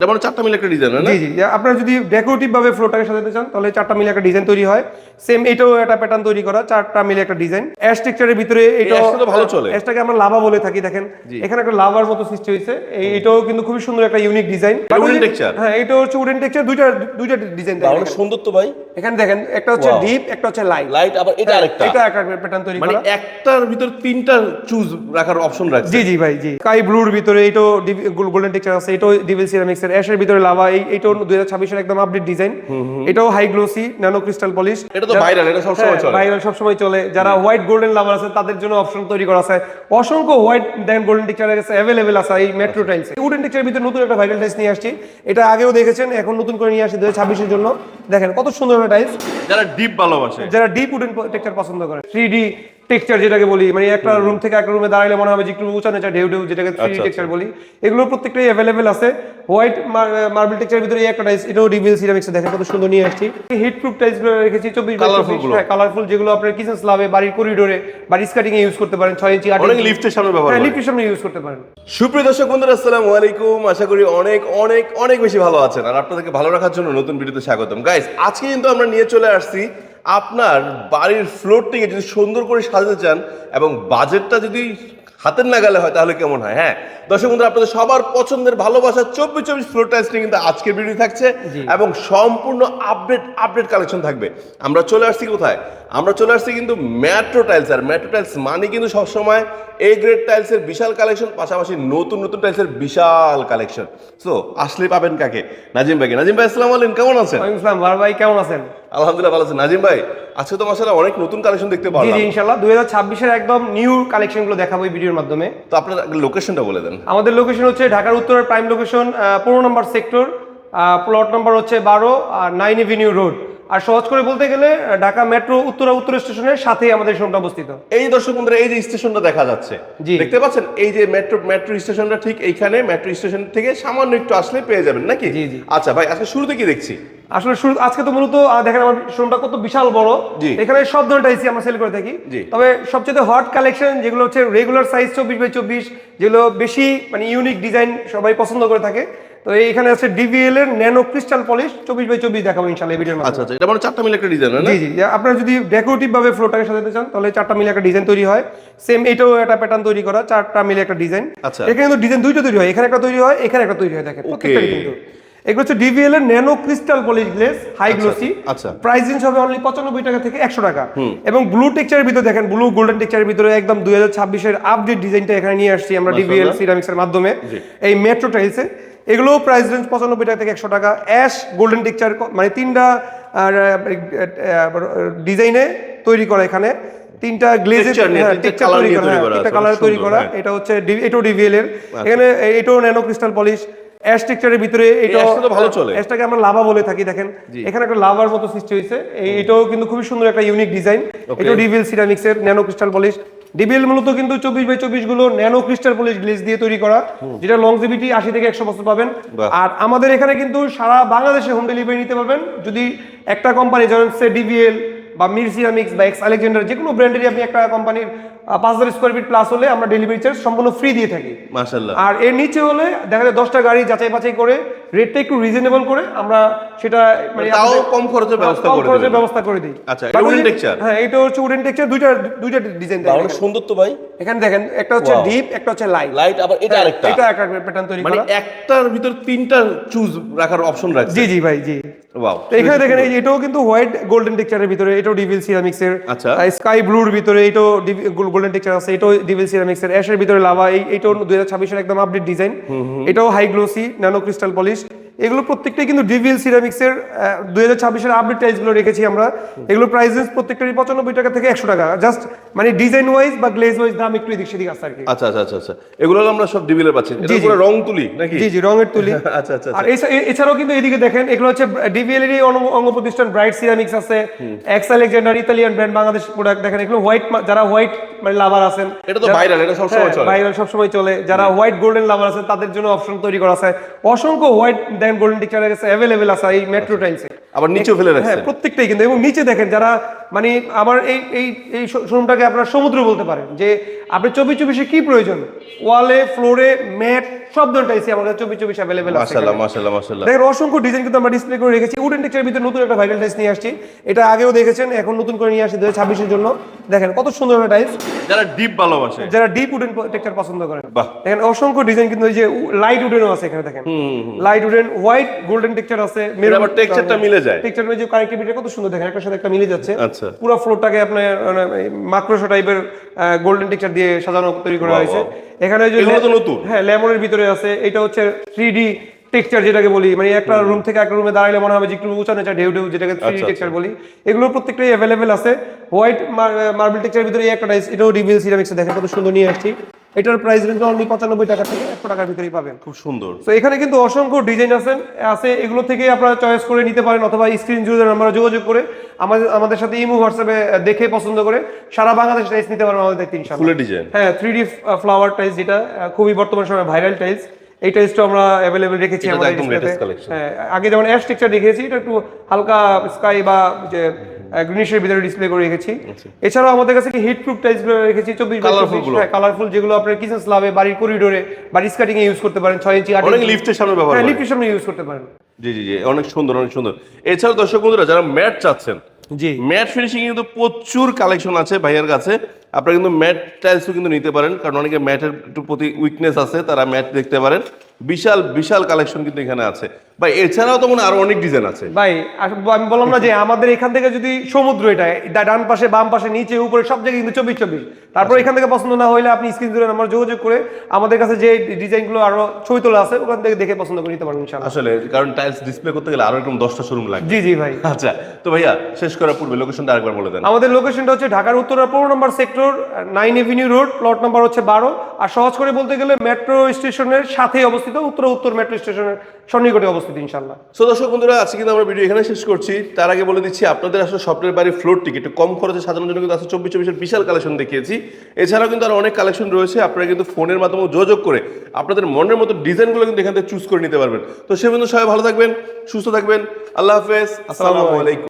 যেমন 4টা মিলে একটা ডিজাইন, না? জি জি, আপনারা যদি ডেকোরেটিভ ভাবে ফ্লোরটাকে সাজাতে চান তাহলে 4টা মিলে একটা ডিজাইন তৈরি হয়। সেম এটাও একটা প্যাটার্ন তৈরি করা, 4টা মিলে একটা ডিজাইন। অ্যাশ টেক্সচারের ভিতরে এটাও তো ভালো চলে। অ্যাশটাকে আমরা লাভা বলে থাকি, দেখেন এখানে একটা লাভার মতো সৃষ্টি হয়েছে। এটাও কিন্তু খুবই সুন্দর একটা ইউনিক ডিজাইন। Wooden texture. হ্যাঁ, এটা হচ্ছে উডেন টেক্সচার, দুইটা ডিজাইন থাকে। অনেক সুন্দর তো ভাই। এখানে দেখেন একটা হচ্ছে ডিপ, একটা হচ্ছে লাইট। লাইট আবার এটা আরেকটা। এটা একটা প্যাটার্ন তৈরি মানে করা। একটার ভিতর তিনটা চুজ রাখার অপশন রাখছে। জি জি ভাই, জি। স্কাই ব্লুর ভিতরে এটাও গোল্ডেন টেক্সচার আছে, এটাও ডিভিল সিরামিক্স এর। অ্যাশের ভিতরে লাভা, এইটাও 2026 এর একদম আপডেট ডিজাইন। এটাও high glossy nano crystal polish. এটা তো ভাইরাল, এটা সব সময় চলে। ভাইরাল সব সময় চলে। যারা হোয়াইট গোল্ডেন লাভার আছে তাদের জন্য অপশন তৈরি করা আছে। অসংখ্য হোয়াইট দেন গোল্ডেন টেক্সচার আছে, अवेलेबल আছে এই মেট্রো টাইলস। উডেন টেক্সচারের ভিতরে নতুন একটা ভাইরাল টাইলস নিয়ে আসছি। এটা আগেও দেখেছেন, এখন নতুন করে নিয়ে আসছি 2026 এর জন্য। দেখেন কত সুন্দর একটা টাইলস। যারা ডিপ ভালোবাসে, যারা ডিপ উডেন টেক্সচার পছন্দ করে, 3D টেক্সচার যেটাকে বলি, মানে একটা রুম থেকে একটা রুমে দাঁড়াইলে মনে হবে যে একটু উঁচা নিচা ঢেউ ঢেউ, যেটাকে 3D টেক্সচার বলি, এগুলো প্রত্যেকটাই अवेलेबल আছে। হোয়াইট মার্বেল টেক্সচারের ভিতরে এই একটা টাইলস, এটাও ডিভিল সিরামিক্স। দেখেন কত সুন্দর নিয়ে আসছি। হিট প্রুফ টাইলস গুলো রেখেছি 24x24। হ্যাঁ, কালারফুল, যেগুলো আপনার কিচেন স্ল্যাবে, বাড়ির করিডোরে, বাড়ির স্কার্টিং এ ইউজ করতে পারেন। 6 ইঞ্চি 8 অনেক ইঞ্চি লিফটের সামনে ব্যবহার হ্যাঁ, করে। লিফটের সামনে ইউজ করতে পারেন। সুপ্রিয় দর্শক বন্ধুরা, আসসালামু আলাইকুম। আশা করি অনেক অনেক অনেক বেশি ভালো আছেন, আর আপনাদেরকে ভালো রাখার জন্য নতুন ভিডিওতে স্বাগতম। গাইস, আজকে কিন্তু আমরা নিয়ে চলে আসছি আপনার বাড়ির ফ্লোরটিকে যদি সুন্দর করে সাজাতে চান এবং বাজেটটা যদি হাতের নাগালে হয় তাহলে কেমন হয়। হ্যাঁ দর্শক বন্ধুরা, আপনাদের সবার পছন্দের ভালোবাসার 24x24 ফ্লোর টাইলস নিয়ে কিন্তু আজকের ভিডিও থাকছে এবং সম্পূর্ণ আপডেট কালেকশন থাকবে। আমরা চলে আসছি কোথায়? আমরা চলে আসছি কিন্তু মেট্রো টাইলস। আর মেট্রো টাইলস মানে কিন্তু সবসময় এ গ্রেড টাইলসের বিশাল কালেকশন, পাশাপাশি নতুন নতুন টাইলসের বিশাল কালেকশন। সো আসলে পাবেন কাকে? নাজিম ভাইকে। নাজিম ভাই, আসসালামু আলাইকুম, কেমন আছেন? ওয়ালাইকুম আসসালাম ভাই, কেমন আছেন? আলহামদুলিল্লাহ ভালো আছেন। নাজিম ভাই, আজকে তো মাশাআল্লাহ অনেক নতুন কালেকশন দেখতে জি পারলাম। জি, ইনশাআল্লাহ 2026 এর একদম নিউ কালেকশন গুলো দেখাবো এই ভিডিওর মাধ্যমে। তো আপনার লোকেশনটা বলে দেন। আমাদের লোকেশন হচ্ছে ঢাকার উত্তরের প্রাইম লোকেশন, 15 নম্বর সেক্টর, প্লট নম্বর হচ্ছে 12 আর 9 এভিনিউ রোড। আর সহজ করে বলতে গেলে ঢাকা মেট্রো উত্তর স্টেশনের সাথেই আমাদের শোরুমটা অবস্থিত। এই দর্শক বন্ধুরা, এই যে স্টেশনটা দেখা যাচ্ছে, জি। দেখতে পাচ্ছেন, এই যে মেট্রো স্টেশনটা ঠিক এইখানে। মেট্রো স্টেশন থেকে সামান্য একটু আসলে পেয়ে যাবেন নাকি? জি, জি। আচ্ছা ভাই, আজকে শুরুতে কি দেখছি? আসলে আজকে তো মূলত দেখেন আমার শোরুমটা কত বিশাল বড়। জি। এখানে সব ধরনের টাইলস আমরা সেল করে থাকি। জি। তবে সবচেয়ে হট কালেকশন যেগুলো হচ্ছে রেগুলার সাইজ 24x24, যেগুলো বেশি মানে ইউনিক ডিজাইন সবাই পছন্দ করে থাকে। তো এইখানে আছে ডিভিএল এর ন্যানো ক্রিস্টাল পলিশ 24x24 দেখাবো ইনশাআল্লাহ এই ভিডিওর মাধ্যমে। আচ্ছা, এটা মানে 4টা মিলে একটা ডিজাইন, না? জি জি, আপনারা যদি ডেকোরেটিভ ভাবে ফ্লোরটাকে সাজাতে চান তাহলে 4টা মিলে একটা ডিজাইন তৈরি হয়। সেম এটাও একটা প্যাটার্ন তৈরি করা, 4টা মিলে একটা ডিজাইন। আচ্ছা। এখানে কিন্তু ডিজাইন দুইটা তৈরি হয়, এখানে একটা তৈরি হয়, এখানে একটা তৈরি হয়। দেখেন প্রত্যেকটা কিন্তু এগুলো হচ্ছে ডিভিএল এর nano crystal polish glaze high glossy. আচ্ছা। প্রাইস রেঞ্জ হবে অনলি 95 টাকা থেকে 100 টাকা। এবং ব্লু টেক্সচারের ভিতরে দেখেন, ব্লু গোল্ডেন টেক্সচারের ভিতরে একদম 2026 এর আপডেট ডিজাইনটা এখানে নিয়ে আসছি আমরা ডিভিএল সিরামিক্স এর মাধ্যমে এই মেট্রো টাইলসে। এগুলো প্রাইস রেঞ্জ 95 টাকা থেকে 100 টাকা। অ্যাশ গোল্ডেন টেক্সচার, মানে তিনটা ডিজাইনে তৈরি করা, এখানে তিনটা গ্লেজের টেক্সচার তৈরি করা, তিনটা কালার তৈরি করা। এটা হচ্ছে এটাও ডিভিএল এর। এখানে এটাও ন্যানো ক্রিস্টাল পলিশ। অ্যাশ টেক্সচারের ভিতরে এটাও তো ভালো চলে। অ্যাশটাকে আমরা লাভা বলে থাকি, দেখেন এখানে একটা লাভার মতো সৃষ্টি হয়েছে। এটাও কিন্তু খুবই সুন্দর একটা ইউনিক ডিজাইন। এটাও ডিভিএল সিরামিক্স এর ন্যানো ক্রিস্টাল পলিশ। ডিভিএল মূলত কিন্তু 24x24 গুলো ন্যানো ক্রিস্টাল পলিশ গ্লেজ দিয়ে তৈরি করা, যেটা লংজিভিটি 80 থেকে 100 বছর পাবেন। আর আমাদের এখানে কিন্তু সারা বাংলাদেশে হোম ডেলিভারি নিতে পারবেন। যদি একটা কোম্পানি, যেমন সে ডিভিএল বা মির সিরামিক্স বা এক্স আলেকজান্ডার, যে কোনো ব্র্যান্ডেরই আপনি একটা কোম্পানির 5000 স্কয়ার ফিট প্লাস হলে আমরা ডেলিভারি চার্জ সম্পূর্ণ ফ্রি দিয়ে থাকি। মাশাআল্লাহ। আর এর নিচে হলে দেখা যায় 10টা গাড়ি যাচাই বাছাই করে রেটটা একটু রিজনেবল করে আমরা সেটা মানে তাও কম খরচের ব্যবস্থা করে দিই। আচ্ছা, এটা উডেন টেক্সচার। হ্যাঁ, এটা হচ্ছে উডেন টেক্সচার, দুইটা ডিজাইন থাকে। অনেক সুন্দর তো ভাই। এখানে দেখেন একটা হচ্ছে ডিপ, একটা হচ্ছে লাইট আবার এটা আরেকটা। এটা একটা প্যাটার্ন তৈরি মানে করা। একটার ভিতর তিনটা চুজ রাখার অপশন রাখছে। জি জি ভাই, জি। ওয়াও। তো এখানে দেখেন এটাও কিন্তু হোয়াইট গোল্ডেন টেক্সচারের ভিতরে, এটাও ডিভিল সিরামিক্স এর। আচ্ছা। স্কাই ব্লুর ভিতরে এটাও গোল্ডেন টেক্সচার আছে, এটাও ডিভিল সিরামিক্স এর। অ্যাশের ভিতরে লাভা, এইটাও 2026 এর একদম আপডেট ডিজাইন। এটাও high glossy nano crystal polish. এগুলো প্রত্যেকটাই কিন্তু ডিভিএল সিরামিক্স এর 2026 এর আপডেট টাইলস গুলো রেখেছি আমরা। এগুলো প্রাইস রেঞ্জ প্রত্যেকটারই 95 টাকা থেকে 100 টাকা। জাস্ট মানে ডিজাইন ওয়াইজ বা গ্লেজ ওয়াইজ দাম একটু এদিক সেদিক আছে আর কি। আচ্ছা, এগুলো আমরা সব ডিভিএল পাচ্ছি। এটা পুরো রং তুলি নাকি? জি জি, রঙের তুলি। আচ্ছা। আর এছাড়াও কিন্তু এদিকে দেখেন, এগুলো হচ্ছে ডিভিএল এরই অঙ্গ প্রতিষ্ঠান ব্রাইট সিরামিক্স আছে, x Alexander Italian brand, Bangladesh product. দেখেন এগুলো হোয়াইট, যারা হোয়াইট মানে লাভার আছেন, এটা তো ভাইরাল, এটা সব সময় চলে। ভাইরাল সব সময় চলে। যারা হোয়াইট গোল্ডেন লাভার আছেন তাদের জন্য অপশন তৈরি করা আছে। অসংখ্য হোয়াইট দেন গোল্ডেন টেক্সচার আছে, अवेलेबल আছে এই মেট্রো টাইলসে। আবার নিচেও ফেলে রাখছে। হ্যাঁ, প্রত্যেকটাই কিন্তু। এবং নিচে দেখেন, যারা মানে আমার এই শোরুমটাকে আপনারা সমুদ্র বলতে পারেন, যে আপনি 24/24 কি প্রয়োজন, ওয়ালে ফ্লোরে ম্যাট সব ধরনের টাইলসই আমাদের 24/24 অ্যাভেলেবেল আছে। মাশাআল্লাহ মাশাআল্লাহ মাশাআল্লাহ। দেখেন অসংখ্য ডিজাইন কিন্তু আমরা ডিসপ্লে করে রেখেছি। উডেন টেক্সচারের ভিতরে নতুন একটা ভাইরাল টাইলস নিয়ে আসছি, এটা আগেও দেখেছেন, এখন নতুন করে নিয়ে আসছি 2026 এর জন্য। দেখেন কত সুন্দর একটা টাইলস, যারা ডিপ ভালোবাসে, যারা ডিপ উডেন টেক্সচার পছন্দ করেন। বাহ। দেখেন অসংখ্য ডিজাইন কিন্তু এই যে লাইট উডেনও আছে এখানে, দেখেন light wooden, white golden texture আছে, এর আবার টেক্সচারটা মিলে যায়। টেক্সচারের যে কানেক্টিভিটি কত সুন্দর, দেখেন একটার সাথে একটা মিলে যাচ্ছে। আচ্ছা। পুরো ফ্লোরটাকে আপনার মাকড়সা টাইপের গোল্ডেন টেক্সচার দিয়ে সাজানো তৈরি করা বাহ, হয়েছে। বাহ। এখানে যে এগুলো তো নতুন। হ্যাঁ লেমনের ভিতরে আছে, এটা হচ্ছে 3D টেক্সচার যেটাকে বলি, মানে একটা রুম থেকে একটা রুমে দাঁড়াইলে মনে হবে যে একটু উঁচা নিচা ঢেউ ঢেউ, যেটাকে 3D টেক্সচার বলি। এগুলো প্রত্যেকটাই অ্যাভেলেবেল আছে। হোয়াইট মার্বেল টেক্সচারের ভিতরে এই একটা টাইলস, এটাও রিভিল সিরামিক্সে, দেখেন কত সুন্দর নিয়ে আসছি। এটার প্রাইস রেঞ্জ অনলি 95 টাকা থেকে 100 টাকার ভিতরেই পাবেন। খুব সুন্দর। তো এখানে কিন্তু অসংখ্য ডিজাইন আছে, এগুলো থেকে আপনারা চয়েস করে নিতে পারেন, অথবা স্ক্রিন জুড়ে আমরা যোগাযোগ করে আমাদের সাথে ইমো হোয়াটসঅ্যাপে দেখে পছন্দ করে সারা বাংলাদেশ টাইলস নিতে পারবেন আমাদের দেখতে ইনশাআল্লাহ। ফুল ডিজাইন। হ্যাঁ 3D ফ্লাওয়ার টাইলস, যেটা খুবই বর্তমান সময়ে ভাইরাল টাইলস, এই টাইলসটা আমরা অ্যাভেলেবেল রেখেছি এটা আমাদের একদম ডিসপ্লেতে। latest collection। হ্যাঁ আগে যেমন অ্যাশ টেক্সচার রেখেছি, এটা একটু হালকা স্কাই বা যে গ্রিনিশের ভিতরে ডিসপ্লে করে রেখেছি। এছাড়াও আমাদের কাছে হিট প্রুফ টাইলস রেখেছি 24/24, কালারফুল, যেগুলো আপনার কিচেন স্ল্যাবে, বাড়ির করিডোরে বা রিস্কাটিং এ ইউজ করতে পারেন। 6 ইঞ্চি 8 অনেক লিফটের সামনে ব্যবহার হ্যাঁ করে। লিফটের সামনে ইউজ করতে পারেন। জি জি জি, অনেক সুন্দর অনেক সুন্দর। এছাড়াও দর্শক বন্ধুরা যারা ম্যাট চাচ্ছেন, জি ম্যাট ফিনিশিং কিন্তু প্রচুর কালেকশন আছে ভাইয়ের কাছে। আপনারা কিন্তু ম্যাট টাইলসও কিন্তু নিতে পারেন, কারণ অনেকে ম্যাটের একটু প্রতি উইকনেস আছে, তারা ম্যাট দেখতে পারেন। বিশাল বিশাল কালেকশন কিন্তু এখানে আছে ভাই। এছাড়াও তো মনে হয় আরো অনেক ডিজাইন আছে ভাই। আমি বললাম না যে আমাদের এখান থেকে যদি সমুদ্র, এটা ডান পাশে বাম পাশে নিচে উপরে সব জায়গায় কিন্তু 24/24। তারপর এখান থেকে পছন্দ না হলে আপনি স্ক্রিন জুড়ে আমরা যোগাযোগ করে আমাদের কাছে যে ডিজাইনগুলো আরো ছবি তোলা আছে ওখান থেকে দেখে পছন্দ করে নিতে পারবেন ইনশাআল্লাহ। আসলে, কারণ টাইলস ডিসপ্লে করতে গেলে আরো এরকম 10টা শোরুম লাগে। জি জি ভাই। আচ্ছা, তো ভাইয়া শেষ করার পূর্বে লোকেশনটা আরেকবার বলে দেন। আমাদের লোকেশনটা হচ্ছে ঢাকার উত্তরা 15 নম্বর sector, 9 avenue road, plot number হচ্ছে 12। আর সহজ করে বলতে গেলে মেট্রো স্টেশনের সাথেই অবস্থিত, উত্তর মেট্রো স্টেশনের সন্নিকটে অবস্থিত ইনশাআল্লাহ। সো দর্শক বন্ধুরা, আজকে কিন্তু আমরা ভিডিও এখানে শেষ করছি। তার আগে বলে দিচ্ছি, আপনাদের আসলে স্বপ্নের বাড়ির ফ্লোরটিকে একটু কম খরচে সাজানোর জন্য কিন্তু আসলে 24/24 বিশাল কালেকশন দেখিয়েছি। এছাড়াও কিন্তু আরো অনেক কালেকশন রয়েছে, আপনারা কিন্তু ফোনের মাধ্যমে যোগাযোগ করে আপনাদের মনের মতো ডিজাইনগুলো কিন্তু এখান থেকে চুজ করে নিতে পারবেন। তো সে পর্যন্ত সবাই ভালো থাকবেন, সুস্থ থাকবেন। আল্লাহ হাফেজ, আসসালামু আলাইকুম।